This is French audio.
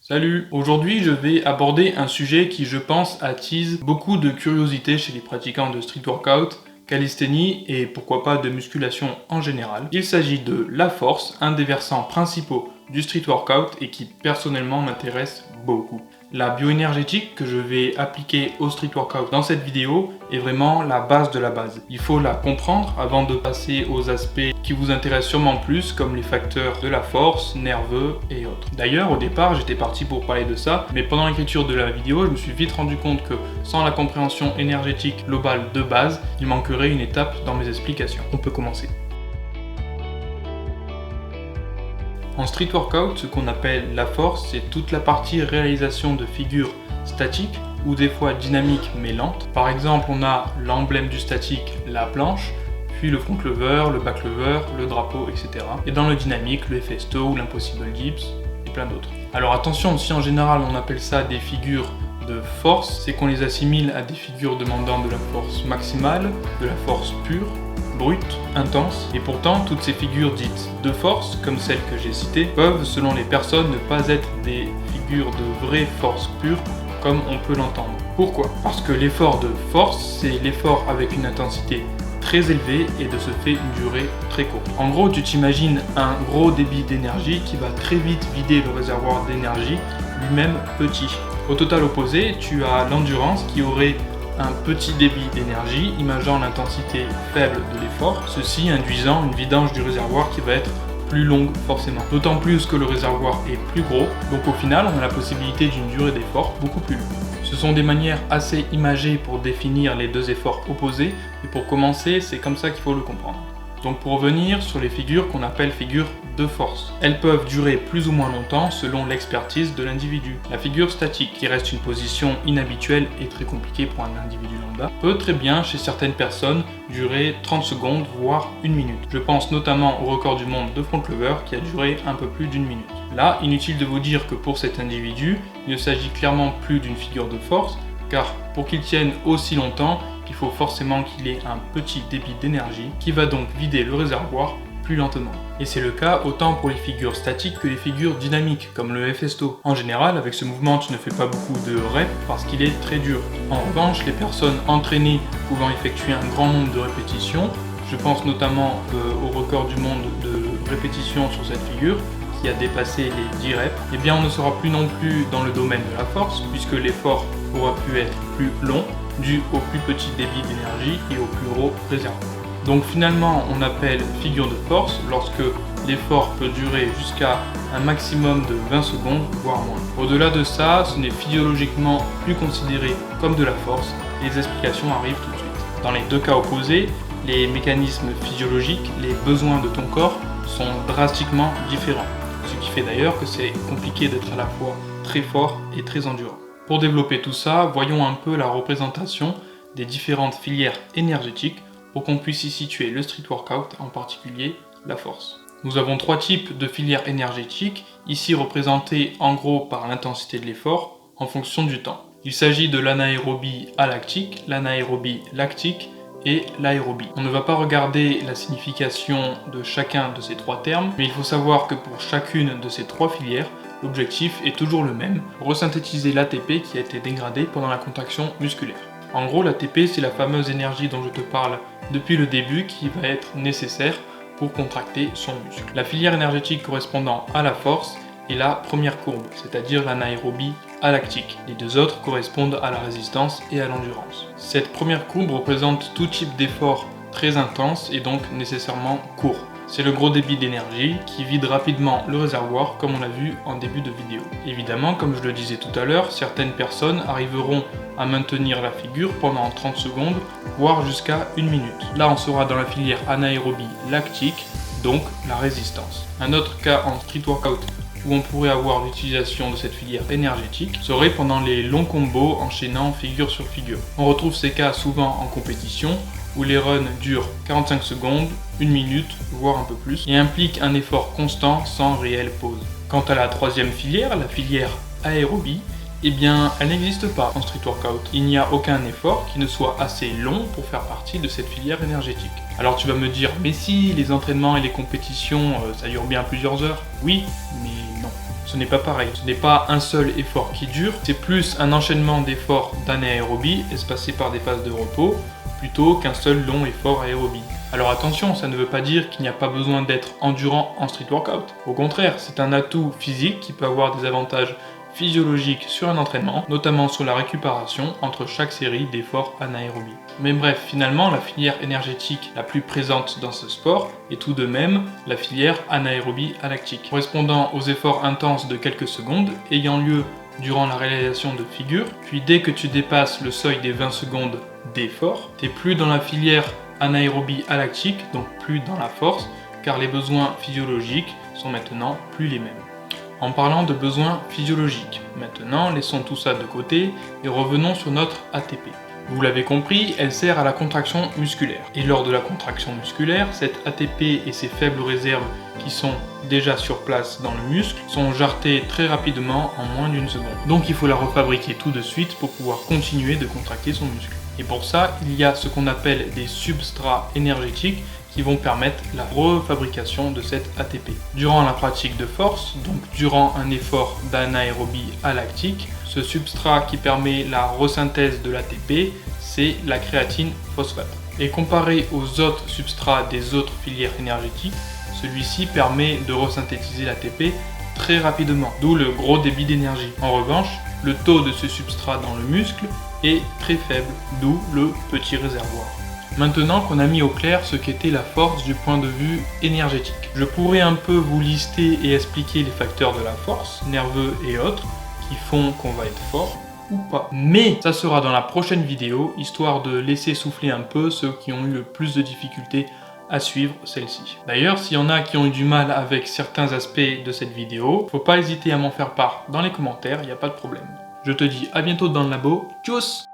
Salut! Aujourd'hui, je vais aborder un sujet qui, je pense, attise beaucoup de curiosité chez les pratiquants de street workout, calisthénie et pourquoi pas de musculation en général. Il s'agit de la force, un des versants principaux du street workout et qui personnellement m'intéresse beaucoup. La bioénergétique que je vais appliquer au street workout dans cette vidéo est vraiment la base de la base. Il faut la comprendre avant de passer aux aspects qui vous intéressent sûrement plus, comme les facteurs de la force, nerveux et autres. D'ailleurs, au départ, j'étais parti pour parler de ça, mais pendant l'écriture de la vidéo, je me suis vite rendu compte que sans la compréhension énergétique globale de base, il manquerait une étape dans mes explications. On peut commencer. En street workout, ce qu'on appelle la force, c'est toute la partie réalisation de figures statiques ou des fois dynamiques mais lentes. Par exemple, on a l'emblème du statique, la planche, puis le front lever, le back lever, le drapeau, etc. Et dans le dynamique, le Festo ou l'impossible dips et plein d'autres. Alors attention, si en général on appelle ça des figures de force, c'est qu'on les assimile à des figures demandant de la force maximale, de la force pure, brute, intense, et pourtant toutes ces figures dites de force, comme celles que j'ai citées, peuvent selon les personnes ne pas être des figures de vraie force pure comme on peut l'entendre. Pourquoi? Parce que l'effort de force, c'est l'effort avec une intensité très élevée et de ce fait une durée très courte. En gros, tu t'imagines un gros débit d'énergie qui va très vite vider le réservoir d'énergie, lui-même petit. Au total opposé, tu as l'endurance qui aurait un petit débit d'énergie, imaginant l'intensité faible de l'effort, ceci induisant une vidange du réservoir qui va être plus longue forcément. D'autant plus que le réservoir est plus gros, donc au final on a la possibilité d'une durée d'effort beaucoup plus longue. Ce sont des manières assez imagées pour définir les deux efforts opposés, et pour commencer, c'est comme ça qu'il faut le comprendre. Donc pour revenir sur les figures qu'on appelle figures de force. Elles peuvent durer plus ou moins longtemps selon l'expertise de l'individu. La figure statique, qui reste une position inhabituelle et très compliquée pour un individu lambda, peut très bien chez certaines personnes durer 30 secondes voire 1 minute. Je pense notamment au record du monde de front lever qui a duré un peu plus d'1 minute. Là, inutile de vous dire que pour cet individu, il ne s'agit clairement plus d'une figure de force, car pour qu'il tienne aussi longtemps, il faut forcément qu'il ait un petit débit d'énergie qui va donc vider le réservoir plus lentement. Et c'est le cas autant pour les figures statiques que les figures dynamiques, comme le Festo. En général, avec ce mouvement, tu ne fais pas beaucoup de reps parce qu'il est très dur. En revanche, les personnes entraînées pouvant effectuer un grand nombre de répétitions, je pense notamment au record du monde de répétitions sur cette figure, qui a dépassé les 10 reps, eh bien on ne sera plus non plus dans le domaine de la force, puisque l'effort aura pu être plus long, dû au plus petit débit d'énergie et au plus gros réservoir. Donc finalement, on appelle figure de force lorsque l'effort peut durer jusqu'à un maximum de 20 secondes, voire moins. Au-delà de ça, ce n'est physiologiquement plus considéré comme de la force, et les explications arrivent tout de suite. Dans les deux cas opposés, les mécanismes physiologiques, les besoins de ton corps sont drastiquement différents. Ce qui fait d'ailleurs que c'est compliqué d'être à la fois très fort et très endurant. Pour développer tout ça, voyons un peu la représentation des différentes filières énergétiques pour qu'on puisse y situer le street workout, en particulier la force. Nous avons 3 types de filières énergétiques, ici représentées en gros par l'intensité de l'effort en fonction du temps. Il s'agit de l'anaérobie alactique, l'anaérobie lactique et l'aérobie. On ne va pas regarder la signification de chacun de ces 3 termes, mais il faut savoir que pour chacune de ces 3 filières, l'objectif est toujours le même, resynthétiser l'ATP qui a été dégradé pendant la contraction musculaire. En gros, l'ATP, c'est la fameuse énergie dont je te parle depuis le début qui va être nécessaire pour contracter son muscle. La filière énergétique correspondant à la force est la première courbe, c'est-à-dire l'anaérobie alactique. Les deux autres correspondent à la résistance et à l'endurance. Cette première courbe représente tout type d'effort très intense et donc nécessairement court. C'est le gros débit d'énergie qui vide rapidement le réservoir comme on l'a vu en début de vidéo. Évidemment, comme je le disais tout à l'heure, certaines personnes arriveront à maintenir la figure pendant 30 secondes, voire jusqu'à 1 minute. Là, on sera dans la filière anaérobie lactique, donc la résistance. Un autre cas en street workout où on pourrait avoir l'utilisation de cette filière énergétique serait pendant les longs combos enchaînant figure sur figure. On retrouve ces cas souvent en compétition, où les runs durent 45 secondes, 1 minute, voire un peu plus, et impliquent un effort constant sans réelle pause. Quant à la troisième filière, la filière aérobie, eh bien, elle n'existe pas en street workout. Il n'y a aucun effort qui ne soit assez long pour faire partie de cette filière énergétique. Alors tu vas me dire, mais si, les entraînements et les compétitions, ça dure bien plusieurs heures. Oui, mais non. ce n'est pas pareil. Ce n'est pas un seul effort qui dure, c'est plus un enchaînement d'efforts d'anaérobie espacés par des phases de repos, plutôt qu'un seul long effort aérobie. Alors attention, ça ne veut pas dire qu'il n'y a pas besoin d'être endurant en street workout. Au contraire, c'est un atout physique qui peut avoir des avantages physiologiques sur un entraînement, notamment sur la récupération entre chaque série d'efforts anaérobies. Mais bref, finalement, la filière énergétique la plus présente dans ce sport est tout de même la filière anaérobie alactique, correspondant aux efforts intenses de quelques secondes ayant lieu durant la réalisation de figures, puis dès que tu dépasses le seuil des 20 secondes d'effort, tu n'es plus dans la filière anaérobie alactique, donc plus dans la force, car les besoins physiologiques sont maintenant plus les mêmes. En parlant de besoins physiologiques, maintenant laissons tout ça de côté et revenons sur notre ATP. Vous l'avez compris, elle sert à la contraction musculaire. Et lors de la contraction musculaire, cette ATP et ses faibles réserves qui sont déjà sur place dans le muscle sont jartées très rapidement en moins d'une seconde. Donc il faut la refabriquer tout de suite pour pouvoir continuer de contracter son muscle. Et pour ça, il y a ce qu'on appelle des substrats énergétiques qui vont permettre la refabrication de cette ATP. Durant la pratique de force, donc durant un effort d'anaérobie alactique, ce substrat qui permet la resynthèse de l'ATP, c'est la créatine phosphate. Et comparé aux autres substrats des autres filières énergétiques, celui-ci permet de resynthétiser l'ATP très rapidement, d'où le gros débit d'énergie. En revanche, le taux de ce substrat dans le muscle est très faible, d'où le petit réservoir. Maintenant qu'on a mis au clair ce qu'était la force du point de vue énergétique, je pourrais un peu vous lister et expliquer les facteurs de la force, nerveux et autres, qui font qu'on va être fort ou pas. Mais ça sera dans la prochaine vidéo, histoire de laisser souffler un peu ceux qui ont eu le plus de difficultés à suivre celle-ci. D'ailleurs, s'il y en a qui ont eu du mal avec certains aspects de cette vidéo, faut pas hésiter à m'en faire part dans les commentaires, il n'y a pas de problème. Je te dis à bientôt dans le labo, tchuss!